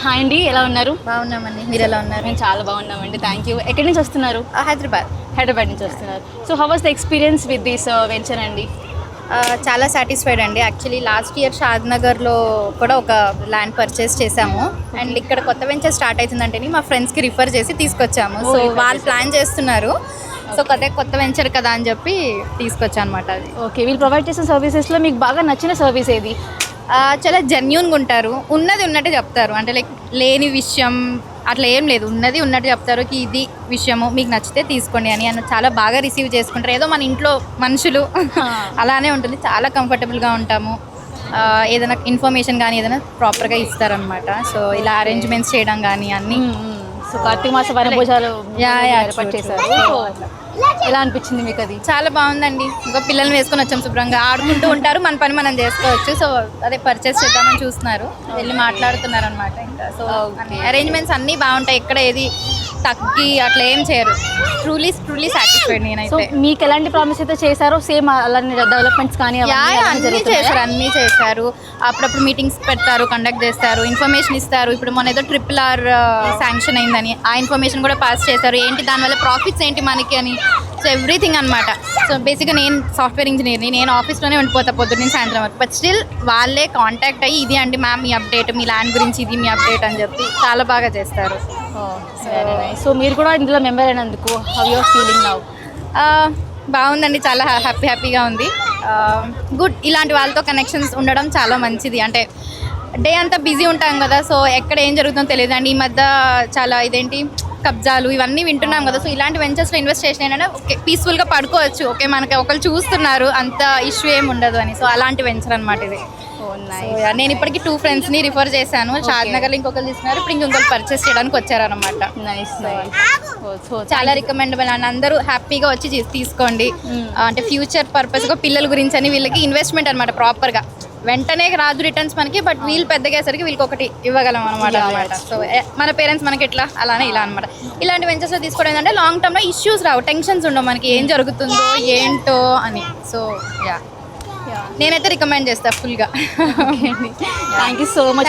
Hi అండి, ఎలా ఉన్నారు? బాగున్నామండి, మీరు ఎలా ఉన్నారు? మేము చాలా బాగున్నామండి, థ్యాంక్ యూ. ఎక్కడి నుంచి వస్తున్నారు? హైదరాబాద్ నుంచి వస్తున్నారు. So how was the experience with this venture అండి? చాలా సాటిస్ఫైడ్ అండి. యాక్చువల్లీ లాస్ట్ ఇయర్ షాద్ నగర్లో కూడా ఒక ల్యాండ్ పర్చేస్ చేశాము. అండ్ ఇక్కడ కొత్త వెంచర్ స్టార్ట్ అవుతుందంటే మా ఫ్రెండ్స్కి రిఫర్ చేసి తీసుకొచ్చాము. సో వాళ్ళు ప్లాన్ చేస్తున్నారు. సో కొత్త వెంచర్ కదా అని చెప్పి తీసుకొచ్చాను అనమాట. అది ఓకే, వీళ్ళు ప్రొవైడ్ చేసిన సర్వీసెస్లో మీకు బాగా నచ్చిన సర్వీస్ ఏది? చాలా జెన్యూన్గా ఉంటారు. ఉన్నది ఉన్నట్టు చెప్తారు. అంటే లైక్ లేని విషయం అట్లా ఏం లేదు, ఉన్నది ఉన్నట్టు చెప్తారు. ఇది విషయము మీకు నచ్చితే తీసుకోండి అని చాలా బాగా రిసీవ్ చేసుకుంటారు. ఏదో మన ఇంట్లో మనుషులు అలానే ఉంటుంది. చాలా కంఫర్టబుల్గా ఉంటాము. ఏదైనా ఇన్ఫర్మేషన్ కానీ ఏదైనా ప్రాపర్గా ఇస్తారనమాట. సో ఇలా అరేంజ్మెంట్స్ చేయడం కానీ అన్నీ. సో కార్తీక మాస వనభోజాలు ఏర్పాటు చేశారు. ఎలా అనిపించింది మీకు? అది చాలా బాగుందండి. ఇంకా పిల్లల్ని వేసుకొని వచ్చాం, శుభ్రంగా ఆడుకుంటూ ఉంటారు, మన పని మనం చేసుకోవచ్చు. సో అదే పర్చేస్ చేద్దామని చూస్తున్నారు, వెళ్ళి మాట్లాడుతున్నారు అనమాట. ఇంకా సో అరేంజ్మెంట్స్ అన్నీ బాగుంటాయి, ఎక్కడ ఏది తగ్గి అట్లా ఏం చేయరు. ట్రూలీ సాటిస్ఫైడ్ నేనైతే. మీకు ఎలాంటి ప్రామిస్ అయితే చేశారో సేమ్ అలాంటి డెవలప్మెంట్స్ కానీ అన్నీ చేశారు. అప్పుడప్పుడు మీటింగ్స్ పెడతారు, కండక్ట్ చేస్తారు, ఇన్ఫర్మేషన్ ఇస్తారు. ఇప్పుడు మన ఏదో RRR శాంక్షన్ అయిందని ఆ ఇన్ఫర్మేషన్ కూడా పాస్ చేశారు. ఏంటి దానివల్ల ప్రాఫిట్స్ ఏంటి మనకి అని. సో ఎవ్రీథింగ్ అనమాట. సో బేసిక్గా నేను సాఫ్ట్వేర్ ఇంజనీర్ని, నేను ఆఫీస్లోనే ఉండిపోతా పొద్దున్న సాయంత్రం వరకు. బట్ స్టిల్ వాళ్ళే కాంటాక్ట్ అయ్యి ఇది అండి మ్యామ్ మీ అప్డేట్, మీ ల్యాండ్ గురించి ఇది మీ అప్డేట్ అని చెప్పి చాలా బాగా చేస్తారు. సో మీరు కూడా ఇందులో మెంబర్ అయినందుకు హౌ యూర్ ఫీలింగ్ నౌ? బాగుందండి, చాలా హ్యాపీగా ఉంది. గుడ్, ఇలాంటి వాళ్ళతో కనెక్షన్స్ ఉండడం చాలా మంచిది. అంటే డే అంతా బిజీ ఉంటాం కదా, సో ఎక్కడ ఏం జరుగుతుందో తెలియదు. అండి ఈ మధ్య చాలా ఇదేంటి కబ్జాలు ఇవన్నీ వింటున్నాం కదా. సో ఇలాంటి వెంచర్స్లో ఇన్వెస్ట్ చేసిన ఏంటంటే ఓకే పీస్ఫుల్గా పడుకోవచ్చు. ఓకే మనకి ఒకరు చూస్తున్నారు, అంత ఇష్యూ ఏమి ఉండదు అని. సో అలాంటి వెంచర్ అనమాట ఇది. నేను ఇప్పటికి 2 ఫ్రెండ్స్ని రిఫర్ చేశాను. షాద్ నగర్లో ఇంకొకరు తీసుకున్నారు, ఇప్పుడు ఇంకొకరు పర్చేస్ చేయడానికి వచ్చారనమాట. చాలా రికమెండబుల్ అండ్ అందరూ హ్యాపీగా వచ్చి తీసుకోండి. అంటే ఫ్యూచర్ పర్పస్గా పిల్లల గురించి అని వీళ్ళకి ఇన్వెస్ట్మెంట్ అనమాట. ప్రాపర్గా వెంటనే రాజు రిటర్న్స్ మనకి, బట్ వీళ్ళు పెద్దగేసరికి వీళ్ళకి ఒకటి ఇవ్వగలం అనమాట. సో మన పేరెంట్స్ మనకి ఎట్లా అలానే ఇలా అనమాట. ఇలాంటి వెంచర్స్లో తీసుకోవడం ఏంటంటే లాంగ్ టర్మ్లో ఇష్యూస్ రావు, టెన్షన్స్ ఉండవు మనకి ఏం జరుగుతుందో ఏంటో అని. సో నేనైతే రికమెండ్ చేస్తాను ఫుల్గా. Thank you so much.